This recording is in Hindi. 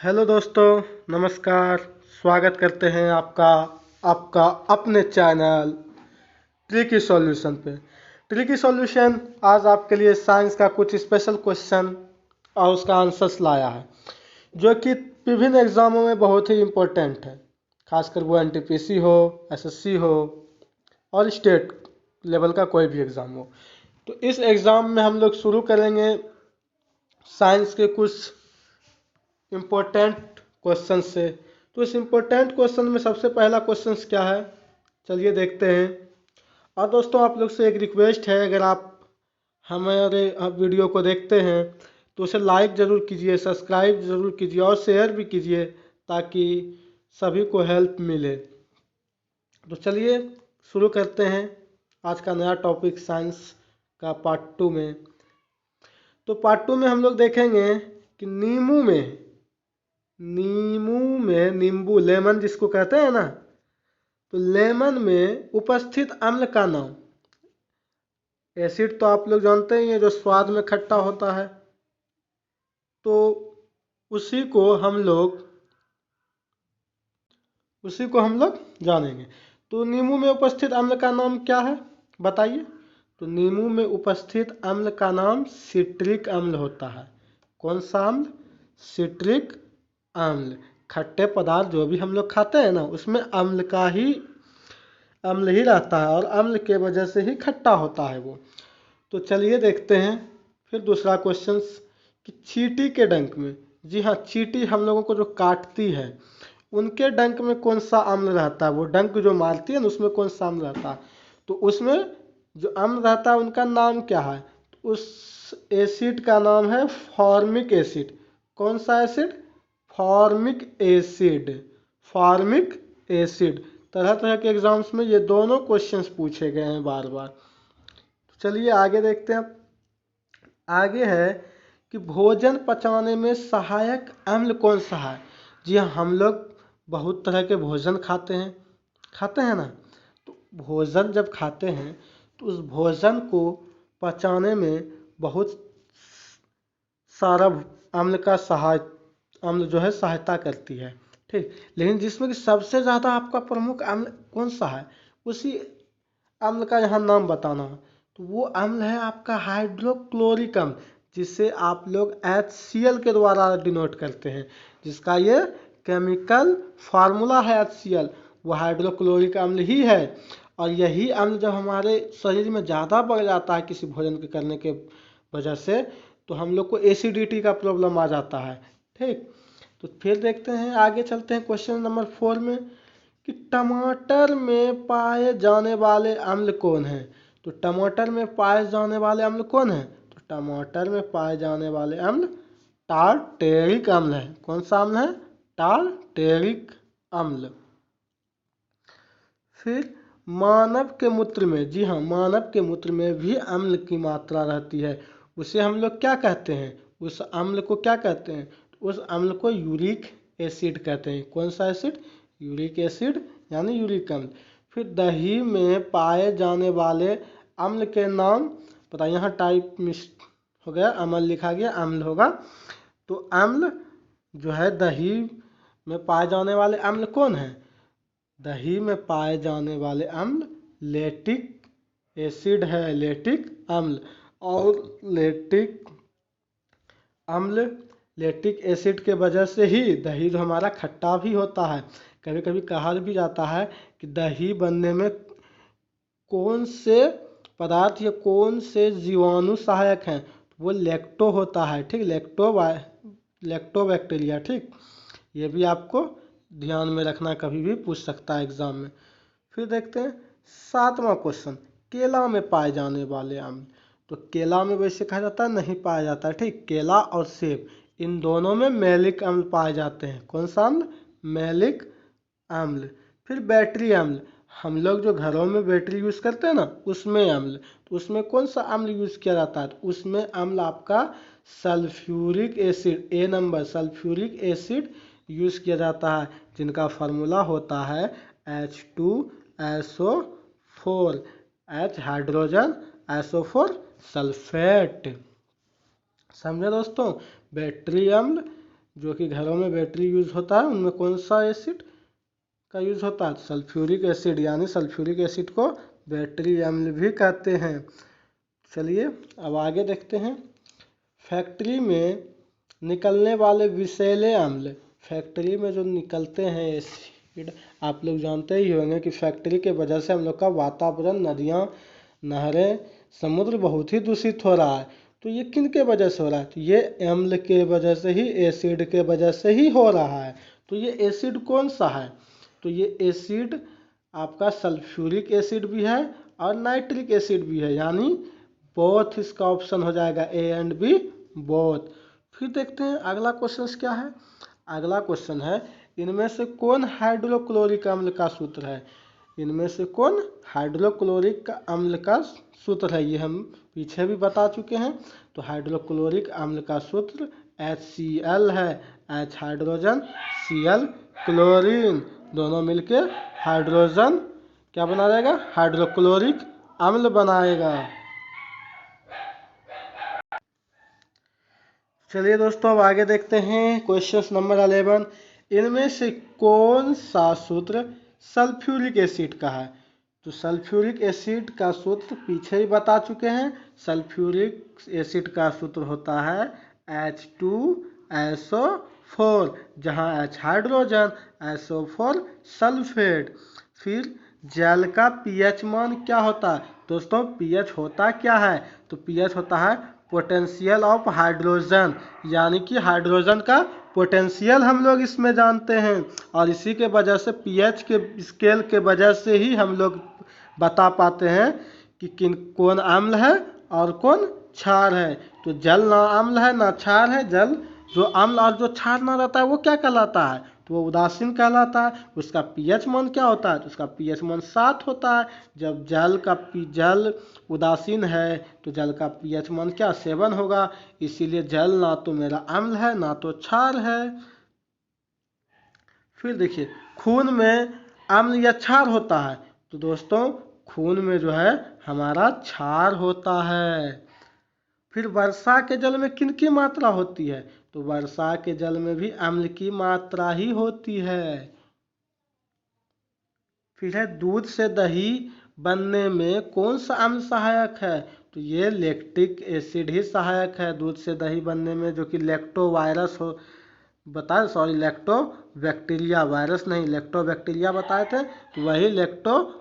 हेलो दोस्तों, नमस्कार। स्वागत करते हैं आपका आपका अपने चैनल ट्रिकी सॉल्यूशन पे। ट्रिकी सॉल्यूशन आज आपके लिए साइंस का कुछ स्पेशल क्वेश्चन और उसका आंसर्स लाया है, जो कि विभिन्न एग्जामों में बहुत ही इम्पोर्टेंट है, खासकर वो एनटीपीसी हो, एसएससी हो और स्टेट लेवल का कोई भी एग्ज़ाम हो। तो इस एग्ज़ाम में हम लोग शुरू करेंगे साइंस के कुछ इम्पोर्टेंट क्वेश्चन से। तो इस इम्पोर्टेंट क्वेश्चन में सबसे पहला क्वेश्चन क्या है, चलिए देखते हैं। और दोस्तों, आप लोग से एक रिक्वेस्ट है, अगर आप हमारे वीडियो को देखते हैं तो उसे लाइक ज़रूर कीजिए, सब्सक्राइब ज़रूर कीजिए और शेयर भी कीजिए, ताकि सभी को हेल्प मिले। तो चलिए शुरू करते हैं आज का नया टॉपिक साइंस का पार्ट 2 में। तो पार्ट 2 में हम लोग देखेंगे कि नींबू लेमन जिसको कहते हैं ना, तो लेमन में उपस्थित अम्ल का नाम। एसिड तो आप लोग जानते ही हैं, जो स्वाद में खट्टा होता है, तो उसी को हम लोग जानेंगे। तो नींबू में उपस्थित अम्ल का नाम क्या है, बताइए। तो नींबू में उपस्थित अम्ल का नाम सिट्रिक अम्ल होता है। कौन सा अम्ल? सिट्रिक अम्ल। खट्टे पदार्थ जो भी हम लोग खाते हैं ना, उसमें अम्ल ही रहता है और अम्ल के वजह से ही खट्टा होता है वो। तो चलिए देखते हैं फिर दूसरा क्वेश्चन कि चींटी के डंक में, जी हाँ, चींटी हम लोगों को जो काटती है उनके डंक में कौन सा अम्ल रहता है। वो डंक जो मारती है ना, उसमें कौन सा अम्ल रहता है। तो उसमें जो अम्ल रहता है उनका नाम क्या है। तो उस एसिड का नाम है फॉर्मिक एसिड। कौन सा acid? Formic acid. Formic acid. तरह तरह के एग्जाम्स में ये दोनों क्वेश्चंस पूछे गए हैं बार बार। तो चलिए आगे देखते हैं। आगे है कि भोजन पचाने में सहायक अम्ल कौन सा है। जी हाँ, हम लोग बहुत तरह के भोजन खाते हैं ना। तो भोजन जब खाते हैं तो उस भोजन को पचाने में बहुत सारा अम्ल जो है सहायता करती है, ठीक। लेकिन जिसमें कि सबसे ज़्यादा आपका प्रमुख अम्ल कौन सा है, उसी अम्ल का यहाँ नाम बताना है। तो वो अम्ल है आपका हाइड्रोक्लोरिक अम्ल, जिसे आप लोग HCl के द्वारा डिनोट करते हैं, जिसका ये केमिकल फार्मूला है HCl, वो हाइड्रोक्लोरिक अम्ल ही है। और यही अम्ल जब हमारे शरीर में ज़्यादा बढ़ जाता है किसी भोजन के करने के वजह से, तो हम लोग को एसिडिटी का प्रॉब्लम आ जाता है, ठीक। तो फिर देखते हैं, आगे चलते हैं क्वेश्चन नंबर 4 में कि टमाटर में पाए जाने वाले अम्ल कौन हैं। तो टमाटर में पाए जाने वाले अम्ल कौन है। तो टमाटर में पाए जाने वाले अम्ल टारटेरिक अम्ल है। कौन सा अम्ल है? टारटेरिक अम्ल। फिर मानव के मूत्र में, जी हाँ, मानव के मूत्र में भी अम्ल की मात्रा रहती है। उसे हम लोग क्या कहते हैं? उस अम्ल को क्या कहते हैं? उस अम्ल को यूरिक एसिड कहते हैं। कौन सा एसिड? यूरिक एसिड, यानी यूरिक अम्ल। फिर दही में पाए जाने वाले अम्ल के नाम पता, यहाँ टाइप मिस हो गया, अम्ल लिखा गया, अम्ल होगा। तो अम्ल जो है, दही में पाए जाने वाले अम्ल कौन है? दही में पाए जाने वाले अम्ल लैक्टिक एसिड है, लैक्टिक अम्ल। और लैक्टिक एसिड के वजह से ही दही जो हमारा खट्टा भी होता है। कभी कभी कहा भी जाता है कि दही बनने में कौन से पदार्थ या कौन से जीवाणु सहायक हैं। वो लैक्टो होता है, ठीक, लैक्टोबैक्टीरिया, ठीक। ये भी आपको ध्यान में रखना, कभी भी पूछ सकता है एग्जाम में। फिर देखते हैं 7वां क्वेश्चन, केला में पाए जाने वाले अम्ल। तो केला में वैसे कहा जाता है नहीं पाया जाता है, ठीक। केला और सेब, इन दोनों में मैलिक अम्ल पाए जाते हैं। कौन सा अम्ल? मैलिक अम्ल। फिर बैटरी अम्ल, हम लोग जो घरों में बैटरी यूज़ करते हैं ना, उसमें अम्ल। तो उसमें कौन सा अम्ल यूज़ किया जाता है? तो उसमें अम्ल आपका सल्फ्यूरिक एसिड, ए नंबर, सल्फ्यूरिक एसिड यूज़ किया जाता है, जिनका फार्मूला होता है H2SO4, H hydrogen, SO4 sulphate. समझे दोस्तों? बैटरी अम्ल जो कि घरों में बैटरी यूज़ होता है उनमें कौन सा एसिड का यूज़ होता है? सल्फ्यूरिक एसिड, यानी सल्फ्यूरिक एसिड को बैटरी अम्ल भी कहते हैं। चलिए अब आगे देखते हैं। फैक्ट्री में निकलने वाले विषैले अम्ल, फैक्ट्री में जो निकलते हैं एसिड, आप लोग जानते ही होंगे कि फैक्ट्री के वजह से हम लोग का वातावरण, नदियाँ, नहरें, समुद्र बहुत ही दूषित हो रहा है। तो ये किन के वजह से हो रहा है? तो ये अम्ल के वजह से ही, एसिड के वजह से ही हो रहा है। तो ये एसिड कौन सा है? तो ये एसिड आपका सल्फ्यूरिक एसिड भी है और नाइट्रिक एसिड भी है, यानी बोथ इसका ऑप्शन हो जाएगा, ए एंड बी बोथ। फिर देखते हैं अगला क्वेश्चन क्या है। अगला क्वेश्चन है, इनमें से कौन हाइड्रोक्लोरिक अम्ल का सूत्र है? इनमें से कौन हाइड्रोक्लोरिक अम्ल का सूत्र है? ये हम पीछे भी बता चुके हैं। तो हाइड्रोक्लोरिक अम्ल का सूत्र HCl है। H हाइड्रोजन, Cl क्लोरीन, दोनों मिलके हाइड्रोजन क्या बना जाएगा? हाइड्रोक्लोरिक अम्ल बनाएगा। चलिए दोस्तों अब आगे देखते हैं क्वेश्चन नंबर 11। इनमें से कौन सा सूत्र सल्फ्यूरिक एसिड का है? तो सल्फ्यूरिक एसिड का सूत्र पीछे ही बता चुके हैं। सल्फ्यूरिक एसिड का सूत्र होता है H2SO4, जहाँ H हाइड्रोजन, SO4 सल्फेट। फिर जल का पीएच मान क्या होता है? दोस्तों पीएच होता क्या है? तो पीएच होता है पोटेंशियल ऑफ हाइड्रोजन, यानी कि हाइड्रोजन का पोटेंशियल हम लोग इसमें जानते हैं। और इसी के वजह से पीएच के स्केल के वजह से ही हम लोग बता पाते हैं कि कौन अम्ल है और कौन क्षार है। तो जल ना अम्ल है ना क्षार है। जल जो अम्ल और जो क्षार ना रहता है वो क्या कहलाता है? तो वो उदासीन कहलाता है। उसका पीएच मान क्या होता है? तो उसका पीएच मान 7 होता है। जब जल उदासीन है तो जल का पीएच मान क्या? 7 होगा। इसीलिए जल ना तो मेरा अम्ल है ना तो क्षार है। फिर देखिए, खून में अम्ल या क्षार होता है? तो दोस्तों खून में जो है हमारा क्षार होता है। फिर वर्षा के जल में किन की मात्रा होती है? तो वर्षा के जल में भी अम्ल की मात्रा ही होती है। फिर है, दूध से दही बनने में कौन सा अम्ल सहायक है? तो ये लैक्टिक एसिड ही सहायक है दूध से दही बनने में, जो कि लैक्टोवायरस हो लैक्टोबैक्टीरिया, वायरस नहीं, लैक्टोबैक्टीरिया बताए थे, तो वही लैक्टो